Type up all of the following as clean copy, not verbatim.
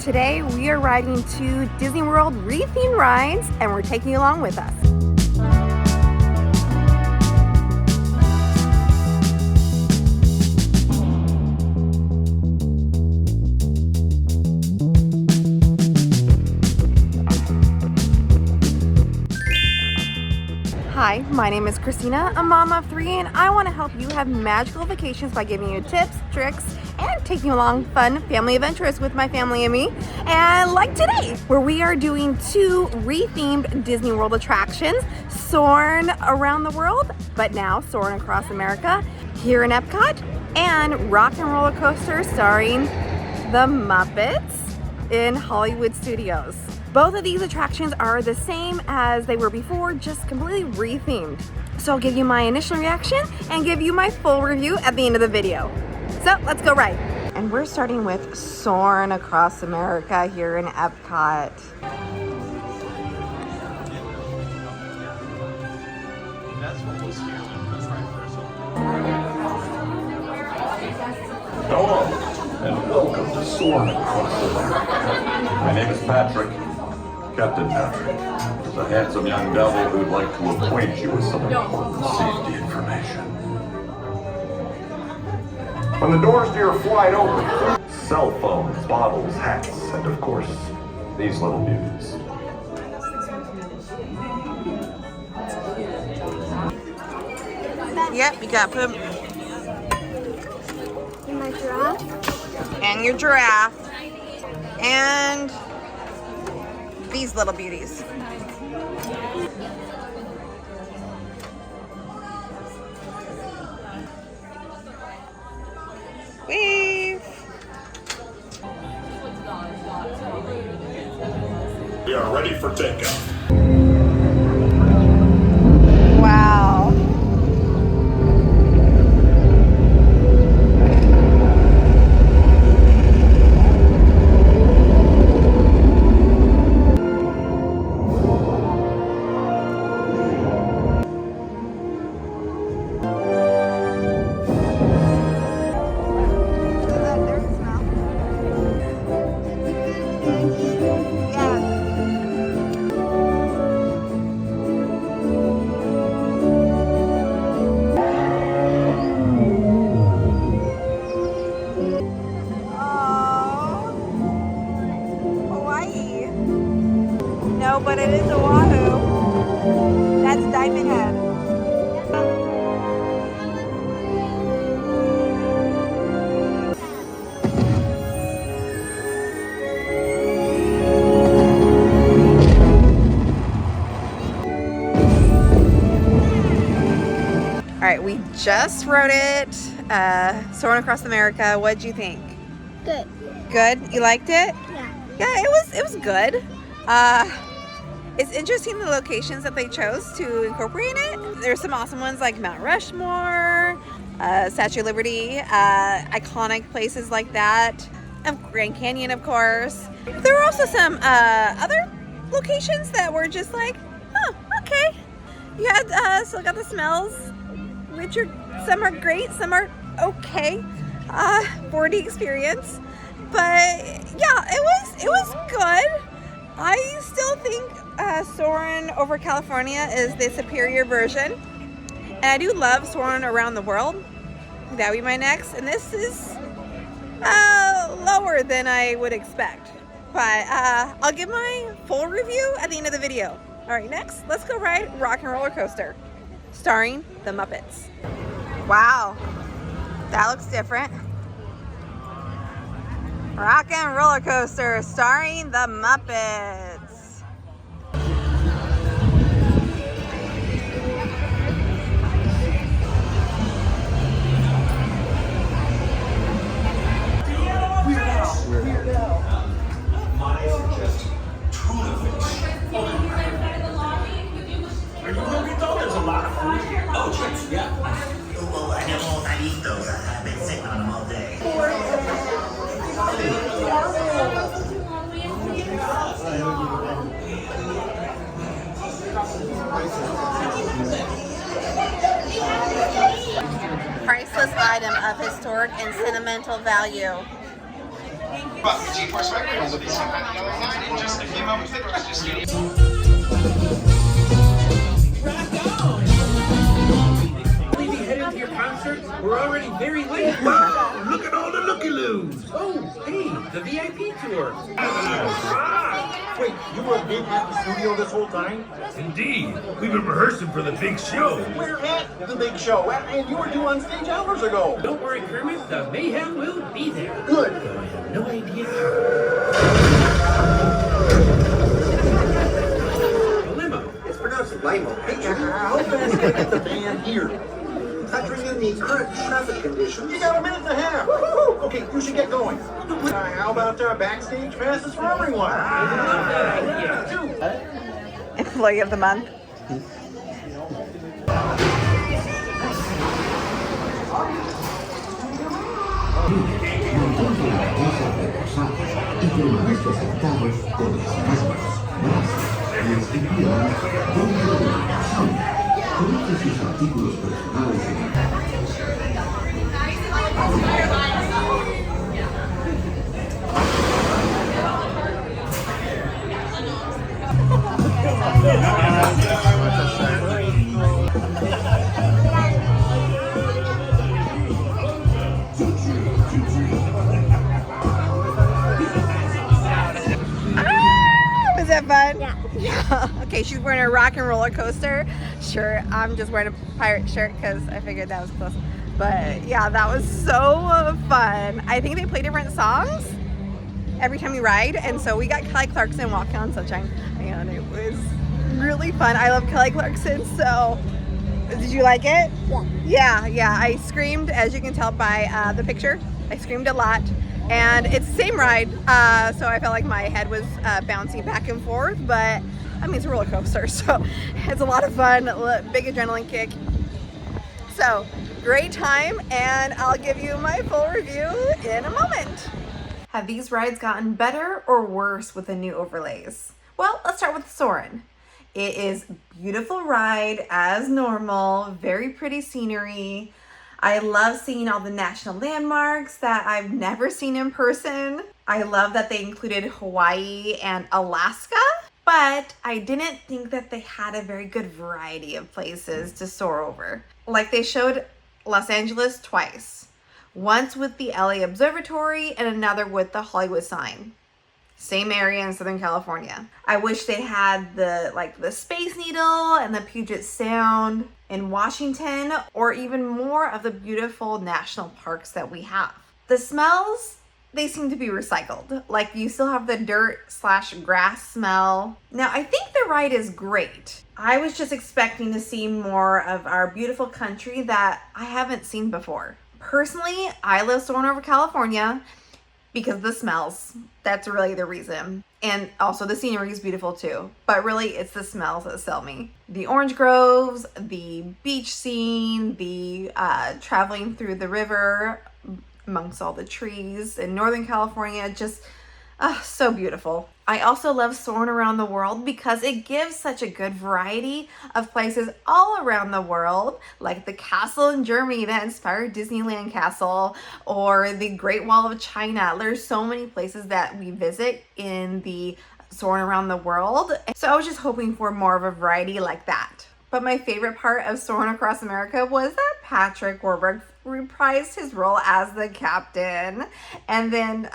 Today we are riding 2 Disney World re-themed rides and we're taking you along with us. Hi, my name is Christina, a mom of 3, and I want to help you have magical vacations by giving you tips, tricks, and taking you along fun family adventures with my family and me. And like today, where we are doing 2 re-themed Disney World attractions, Soarin' Around the World, but now Soarin' Across America, here in EPCOT, and Rock and Roller Coaster starring the Muppets in Hollywood Studios. Both of these attractions are the same as they were before, just completely re-themed. So I'll give you my initial reaction and give you my full review at the end of the video. So let's go ride. And we're starting with Soarin' Across America here in EPCOT. Hello, and welcome to Soarin' Across America. My name is Patrick. Captain Patrick is a handsome young devil who'd like to acquaint you with some important safety information. When the doors to your flight open, cell phones, bottles, hats, and of course, these little beauties. Yep, you got put And my giraffe. and your giraffe and these little beauties. Wave. We are ready for takeoff. Wow. No, but it is Oahu. That's Diamond Head. All right, we just rode it. Soarin' Across America. What'd you think? Good. Good? You liked it? Yeah. Yeah, it was good. It's interesting the locations that they chose to incorporate it. There's some awesome ones like Mount Rushmore, Statue of Liberty, iconic places like that. Grand Canyon, of course. There were also some other locations that were just like, oh, okay. You had still got the smells, which are some are great, some are okay for the experience. But yeah, it was good. I still think Soarin' over California is the superior version. And I do love Soarin' Around the World. That would be my next. And this is lower than I would expect. But I'll give my full review at the end of the video. All right, next, let's go ride Rock and Roller Coaster, starring the Muppets. Wow, that looks different. Rock and Roller Coaster, starring the Muppets. Mine suggest tuna fish. Are you hungry though? There's a lot of food here. Oh, chips, yeah. Well, I eat those. I've been sitting on them all day. Priceless item of historic and sentimental value. Thank But the G-Force Records will be sent on the other line in just a few moments. The doors just getting... Headed to your concert? We're already very late. Wow, look at all the looky-loos. Oh, hey, the VIP tour. Wait, you were been at the studio this whole time? Indeed. We've been rehearsing for the big show. We're at the big show, and you were due on stage hours ago. Don't worry, Kermit. The mayhem will be there. Good. Though I have no idea how. A limo. It's pronounced limo. Hey, how fast can I get the band here? Factoring in the current traffic conditions. You got a minute and a half. Woo-hoo. Okay, you should get going. How about backstage passes for everyone? Employee of the month. Was that fun? Yeah. Okay, she's wearing a rock and roller coaster shirt. I'm just wearing a pirate shirt because I figured that was close. But yeah, that was so fun. I think they play different songs every time you ride, and so we got Kelly Clarkson walking on Sunshine, and it was really fun. I love Kelly Clarkson, so did you like it? Yeah. I screamed, as you can tell by the picture. I screamed a lot, and it's the same ride, so I felt like my head was bouncing back and forth, but I mean, it's a roller coaster, so it's a lot of fun, big adrenaline kick. So great time, and I'll give you my full review in a moment. Have these rides gotten better or worse with the new overlays? Well, let's start with Soarin'. It is a beautiful ride as normal, very pretty scenery. I love seeing all the national landmarks that I've never seen in person. I love that they included Hawaii and Alaska, but I didn't think that they had a very good variety of places to soar over. Like, they showed Los Angeles twice. Once with the LA Observatory and another with the Hollywood sign. Same area in Southern California. I wish they had the Space Needle and the Puget Sound in Washington, or even more of the beautiful national parks that we have. The smells, they seem to be recycled. Like, you still have the dirt/grass smell. Now, I think the ride is great. I was just expecting to see more of our beautiful country that I haven't seen before. Personally, I love Soarin' over California because of the smells. That's really the reason. And also the scenery is beautiful too. But really, it's the smells that sell me. The orange groves, the beach scene, the traveling through the river amongst all the trees in Northern California, just so beautiful. I also love Soarin' around the world because it gives such a good variety of places all around the world, like the castle in Germany that inspired Disneyland Castle, or the Great Wall of China. There's so many places that we visit in the Soarin' around the world. So I was just hoping for more of a variety like that. But my favorite part of Soarin' Across America was that Patrick Warburton reprised his role as the captain and then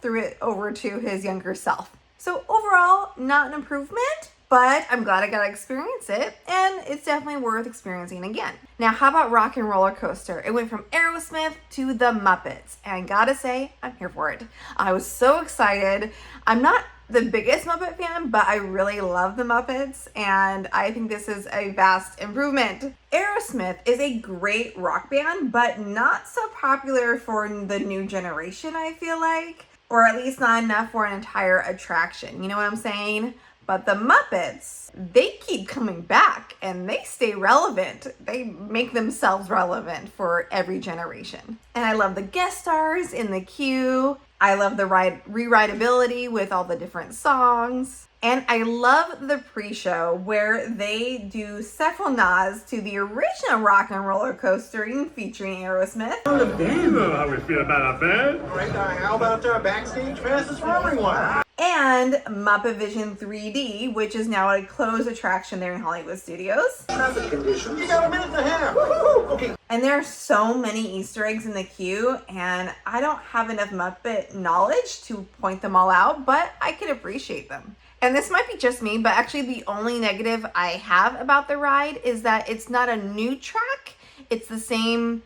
threw it over to his younger self. So overall, not an improvement, but I'm glad I got to experience it, and it's definitely worth experiencing again. Now, how about Rock and Rollercoaster? It went from Aerosmith to the Muppets, and I gotta say, I'm here for it. I was so excited. I'm not the biggest Muppet fan, but I really love the Muppets, and I think this is a vast improvement. Aerosmith is a great rock band, but not so popular for the new generation, I feel like. Or at least not enough for an entire attraction. You know what I'm saying? But the Muppets, they keep coming back and they stay relevant. They make themselves relevant for every generation. And I love the guest stars in the queue. I love the rewritability with all the different songs. And I love the pre-show where they do several nods to the original Rock and Roller Coaster featuring Aerosmith. You know how we feel about our band. All right, how about our backstage passes for everyone? And Muppet Vision 3D, which is now a closed attraction there in Hollywood Studios. Traffic conditions. You got a minute and a half. Woo-hoo! Okay. And there are so many Easter eggs in the queue, and I don't have enough Muppet knowledge to point them all out, but I can appreciate them. And this might be just me, but actually the only negative I have about the ride is that it's not a new track. It's the same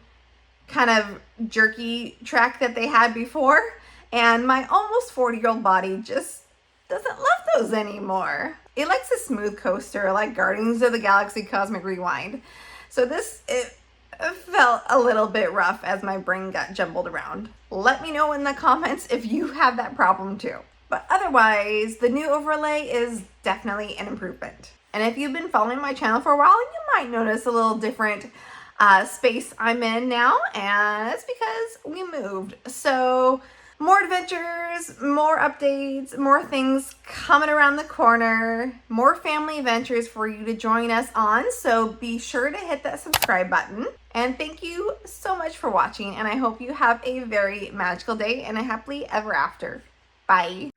kind of jerky track that they had before. And my almost 40-year-old body just doesn't love those anymore. It likes a smooth coaster like Guardians of the Galaxy Cosmic Rewind. So it felt a little bit rough as my brain got jumbled around. Let me know in the comments if you have that problem too. But otherwise, the new overlay is definitely an improvement. And if you've been following my channel for a while, you might notice a little different space I'm in now, and it's because we moved. So more adventures, more updates, more things coming around the corner, more family adventures for you to join us on. So be sure to hit that subscribe button. And thank you so much for watching, and I hope you have a very magical day and a happily ever after. Bye.